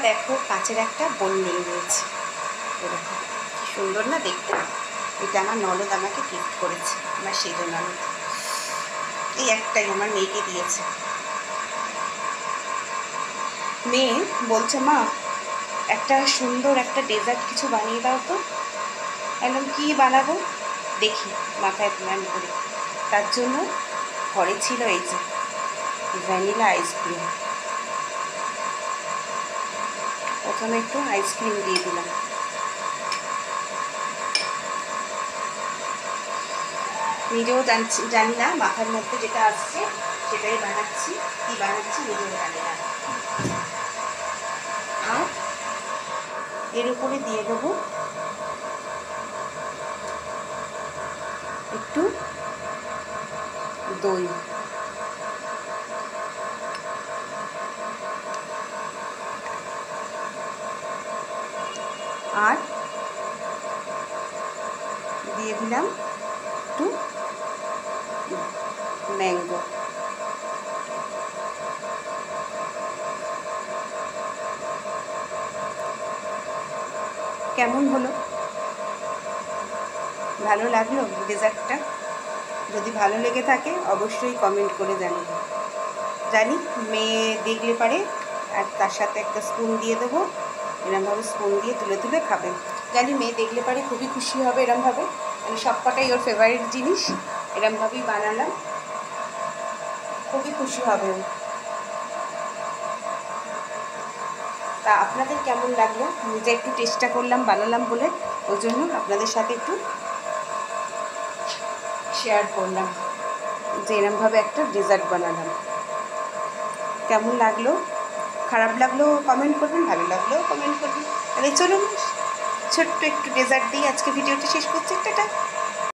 দেখো কাঁচের একটা বোল নিয়ে নিয়েছি, এরকম কি সুন্দর না দেখতে। এটা আমার ননদ আমাকে গিফট করেছে, আমার সেই জন্য ননদ, এই একটাই আমার মেয়েকে দিয়েছে। মেয়ে বলছে মা একটা সুন্দর একটা ডেজার্ট কিছু বানিয়ে দাও তো। বললাম কী বানাবো দেখি, মাথায় প্ল্যান করি। তার জন্য ঘরে ছিল এই যে ভ্যানিলা আইসক্রিম। প্রথমে একটু আইসক্রিম দিয়ে দিলাম, নিজেও জানি না, মাথার মধ্যে যেটা আসছে সেটাই বানাচ্ছি, কী বানাচ্ছি নিজেও জানি না। আর এর উপরে দিয়ে দেবো একটু দই, আর দিয়ে দিলাম একটু ম্যাঙ্গো। কেমন হলো, ভালো লাগলো ডেজার্টটা? যদি ভালো লেগে থাকে অবশ্যই কমেন্ট করে জানাবো। জানি মেয়ে দেখলে পারে, আর তার সাথে একটা স্পুন দিয়ে দেবো, এরমভাবে স্পুন দিয়ে তুলে তুলে খাবেন। জানি মেয়ে দেখলে পারে খুবই খুশি হবে, এরমভাবে মানে সব কটাই ওর ফেভারিট জিনিস, এরমভাবেই বানালাম, খুবই খুশি হবে ও। তা আপনাদের কেমন লাগলো? নিজে একটু চেষ্টা করলাম, বানালাম বলে, ওই জন্য আপনাদের সাথে একটু শেয়ার করলাম যে এরমভাবে একটা ডেজার্ট বানালাম। কেমন লাগলো, খারাপ লাগলো কমেন্ট করবেন, ভালো লাগলেও কমেন্ট করবেন। তাহলে চলুন ছোট্ট একটু ডেজার্ট দিয়ে আজকে ভিডিওটা শেষ করছি। টাটা।